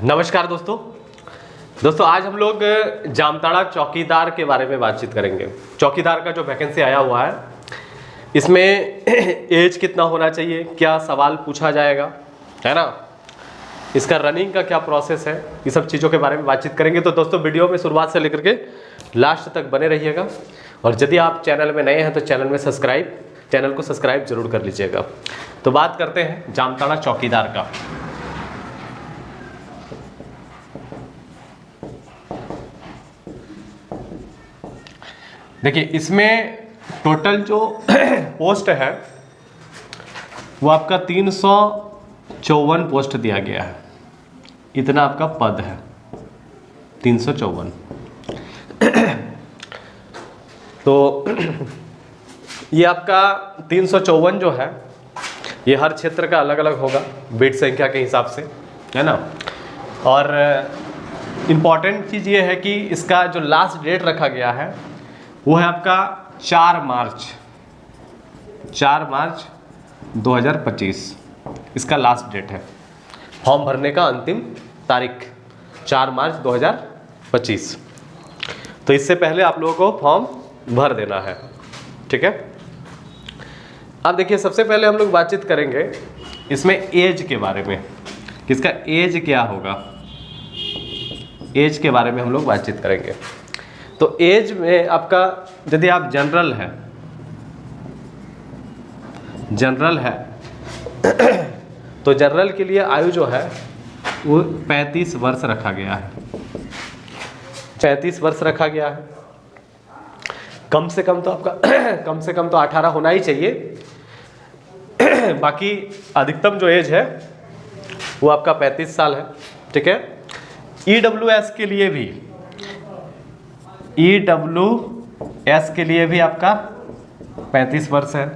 नमस्कार दोस्तों आज हम लोग जामताड़ा चौकीदार के बारे में बातचीत करेंगे। चौकीदार का जो वैकेंसी आया हुआ है, इसमें एज कितना होना चाहिए, क्या सवाल पूछा जाएगा, है ना, इसका रनिंग का क्या प्रोसेस है, ये सब चीज़ों के बारे में बातचीत करेंगे। तो दोस्तों वीडियो में शुरुआत से लेकर के लास्ट तक बने रहिएगा। और यदि आप चैनल में नए हैं तो चैनल को सब्सक्राइब जरूर कर लीजिएगा। तो बात करते हैं जामताड़ा चौकीदार का। देखिए, इसमें टोटल जो पोस्ट है वो आपका 354 पोस्ट दिया गया है। इतना आपका पद है 354। तो ये आपका 354 जो है ये हर क्षेत्र का अलग अलग होगा बेड संख्या के हिसाब से, है ना। और इम्पॉर्टेंट चीज़ ये है कि इसका जो लास्ट डेट रखा गया है वो है आपका 4 मार्च 2025 इसका लास्ट डेट है। फॉर्म भरने का अंतिम तारीख 4 मार्च 2025। तो इससे पहले आप लोगों को फॉर्म भर देना है, ठीक है। अब देखिए, सबसे पहले हम लोग बातचीत करेंगे इसमें एज के बारे में, किसका एज क्या होगा, एज के बारे में हम लोग बातचीत करेंगे। तो एज में आपका, यदि आप जनरल है तो जनरल के लिए आयु जो है वो 35 वर्ष रखा गया है। 35 वर्ष रखा गया है। कम से कम तो आपका कम से कम तो 18 होना ही चाहिए। बाकी अधिकतम जो एज है वो आपका 35 साल है, ठीक है। EWS के लिए भी आपका 35 वर्ष है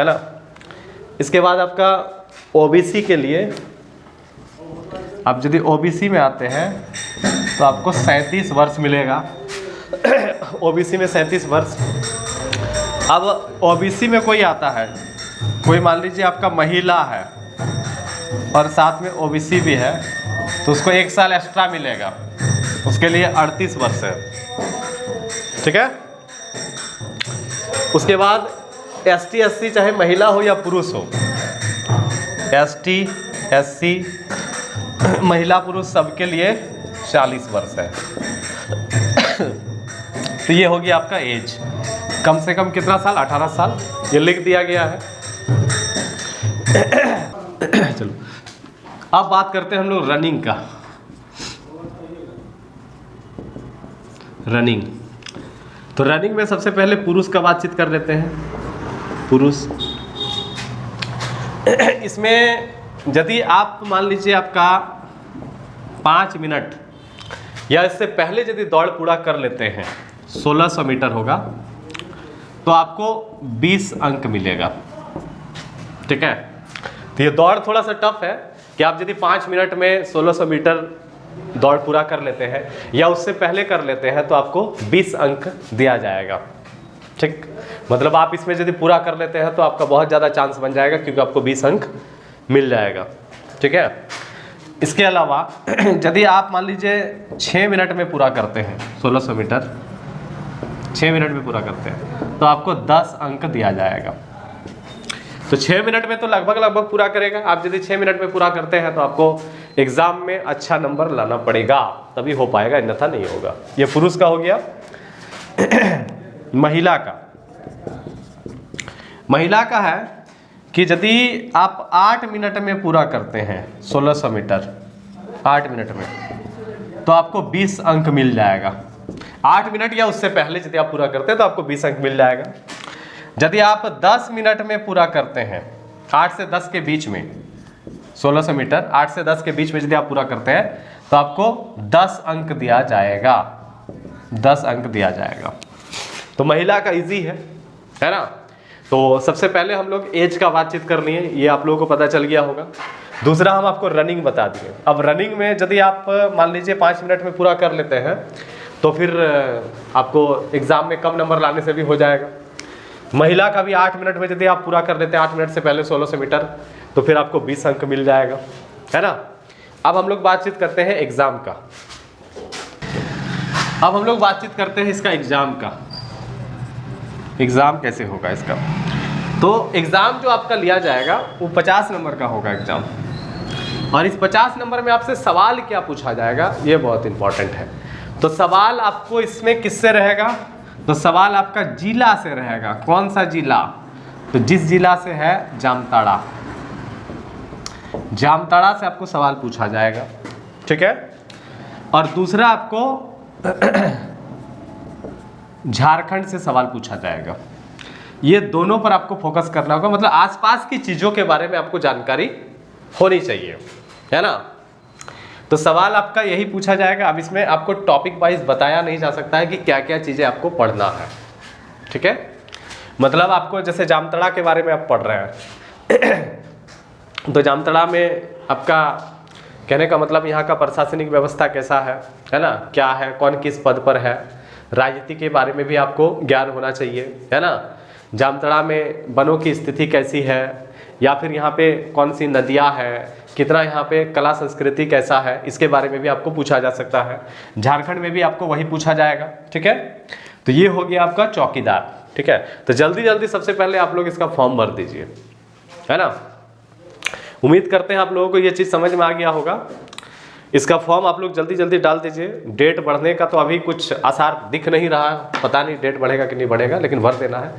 ना। इसके बाद आपका OBC के लिए, आप यदि OBC में आते हैं तो आपको 37 वर्ष मिलेगा। OBC में 37 वर्ष। अब OBC में कोई आता है, कोई मान लीजिए आपका महिला है और साथ में OBC भी है, तो उसको 1 साल एक्स्ट्रा मिलेगा, उसके लिए 38 वर्ष है, ठीक है। उसके बाद ST SC चाहे महिला हो या पुरुष हो, ST SC महिला पुरुष सबके लिए 40 वर्ष है। तो ये होगी आपका एज। कम से कम कितना साल, 18 साल ये लिख दिया गया है। चलो अब बात करते हैं हम लोग रनिंग का। रनिंग, तो रनिंग में सबसे पहले पुरुष का बातचीत कर लेते हैं। पुरुष, इसमें यदि आप मान लीजिए आपका 5 मिनट या इससे पहले यदि दौड़ पूरा कर लेते हैं, 1600 मीटर होगा, तो आपको 20 अंक मिलेगा, ठीक है। तो ये दौड़ थोड़ा सा टफ है कि आप यदि 5 मिनट में 1600 मीटर दौड़ पूरा कर लेते हैं या उससे पहले कर लेते हैं तो आपको 20 अंक दिया जाएगा, ठीक। मतलब आप इसमें यदि पूरा कर लेते हैं तो आपका बहुत ज़्यादा चांस बन जाएगा, क्योंकि आपको 20 अंक मिल जाएगा, ठीक है। इसके अलावा यदि आप मान लीजिए 6 मिनट में पूरा करते हैं 1600 मीटर, 6 मिनट में पूरा करते हैं तो आपको 10 अंक दिया जाएगा। तो 6 मिनट में तो लगभग पूरा करेगा। आप यदि 6 मिनट में पूरा करते हैं तो आपको एग्जाम में अच्छा नंबर लाना पड़ेगा, तभी हो पाएगा, अन्यथा नहीं होगा। ये पुरुष का हो गया। महिला का है कि यदि आप 8 मिनट में पूरा करते हैं 1600 मीटर, 8 मिनट में, तो आपको 20 अंक मिल जाएगा। 8 मिनट या उससे पहले यदि आप पूरा करते हैं तो आपको 20 अंक मिल जाएगा। यदि आप 10 मिनट में पूरा करते हैं, 8 से 10 के बीच में 1600 मीटर, 8 से 10 के बीच में यदि आप पूरा करते हैं तो आपको 10 अंक दिया जाएगा, 10 अंक दिया जाएगा। तो महिला का इजी है ना। तो सबसे पहले हम लोग एज का बातचीत कर लिए, ये आप लोगों को पता चल गया होगा। दूसरा हम आपको रनिंग बता दिए। अब रनिंग में यदि आप मान लीजिए 5 मिनट में पूरा कर लेते हैं तो फिर आपको एग्ज़ाम में कम नंबर लाने से भी हो जाएगा। महिला का भी 8 मिनट में यदि आप पूरा कर लेते हैं 8 मिनट से पहले 1600 मीटर, तो फिर आपको 20 अंक मिल जाएगा, है ना। अब हम लोग बातचीत करते हैं एग्जाम का। अब हम लोग बातचीत करते हैं इसका एग्जाम का। एग्जाम कैसे होगा इसका? तो एग्जाम जो आपका लिया जाएगा वो 50 नंबर का होगा एग्जाम, और इस 50 नंबर में आपसे सवाल क्या पूछा जाएगा ये बहुत इंपॉर्टेंट है। तो सवाल आपको इसमें किससे रहेगा? तो सवाल आपका जिला से रहेगा। कौन सा जिला? तो जिस जिला से है जामताड़ा, जामताड़ा से आपको सवाल पूछा जाएगा, ठीक है। और दूसरा आपको झारखंड से सवाल पूछा जाएगा। ये दोनों पर आपको फोकस करना होगा, मतलब आसपास की चीजों के बारे में आपको जानकारी होनी चाहिए, है ना। तो सवाल आपका यही पूछा जाएगा। अब इसमें आपको टॉपिक वाइज बताया नहीं जा सकता है कि क्या क्या चीजें आपको पढ़ना है, ठीक है। मतलब आपको जैसे जामताड़ा के बारे में आप पढ़ रहे हैं तो जामताड़ा में आपका कहने का मतलब यहाँ का प्रशासनिक व्यवस्था कैसा है ना, क्या है, कौन किस पद पर है, राजनीति के बारे में भी आपको ज्ञान होना चाहिए, है ना। जामताड़ा में वनों की स्थिति कैसी है, या फिर यहाँ पे कौन सी नदियाँ हैं, कितना यहाँ पे कला संस्कृति कैसा है, इसके बारे में भी आपको पूछा जा सकता है। झारखंड में भी आपको वही पूछा जाएगा, ठीक है। तो ये हो गया आपका चौकीदार, ठीक है। तो जल्दी जल्दी सबसे पहले आप लोग इसका फॉर्म भर दीजिए, है ना। उम्मीद करते हैं आप लोगों को ये चीज़ समझ में आ गया होगा। इसका फॉर्म आप लोग जल्दी जल्दी डाल दीजिए। डेट बढ़ने का तो अभी कुछ आसार दिख नहीं रहा, पता नहीं डेट बढ़ेगा कि नहीं बढ़ेगा, लेकिन भर देना है।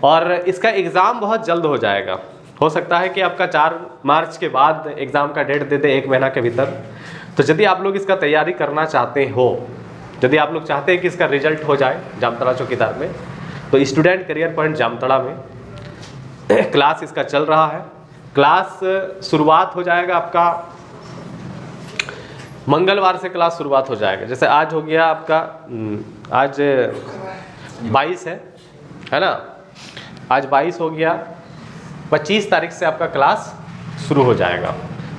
और इसका एग्ज़ाम बहुत जल्द हो जाएगा। हो सकता है कि आपका 4 मार्च के बाद एग्ज़ाम का डेट दे दे, 1 महीना के भीतर। तो यदि आप लोग इसका तैयारी करना चाहते हो, यदि आप लोग चाहते हैं कि इसका रिजल्ट हो जाए जामताड़ा चौकीदार में, तो स्टूडेंट करियर पॉइंट जामताड़ा में क्लास इसका चल रहा है। क्लास शुरुआत हो जाएगा आपका मंगलवार से, क्लास शुरुआत हो जाएगा। जैसे आज हो गया आपका, आज 22 है ना, आज 22 हो गया, 25 तारीख से आपका क्लास शुरू हो जाएगा।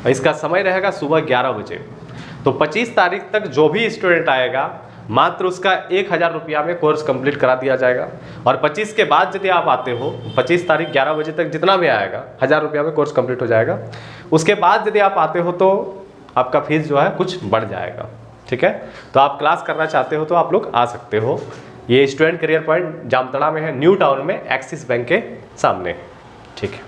और इसका समय रहेगा सुबह 11 बजे। तो 25 तारीख तक जो भी स्टूडेंट आएगा मात्र उसका 1000 रुपया में कोर्स कंप्लीट करा दिया जाएगा। और 25 के बाद यदि आप आते हो, 25 तारीख 11 बजे तक जितना भी आएगा 1000 रुपया में कोर्स कंप्लीट हो जाएगा। उसके बाद यदि आप आते हो तो आपका फीस जो है कुछ बढ़ जाएगा, ठीक है। तो आप क्लास करना चाहते हो तो आप लोग आ सकते हो। ये स्टूडेंट करियर पॉइंट जामताड़ा में है, न्यू टाउन में, एक्सिस बैंक के सामने, ठीक है।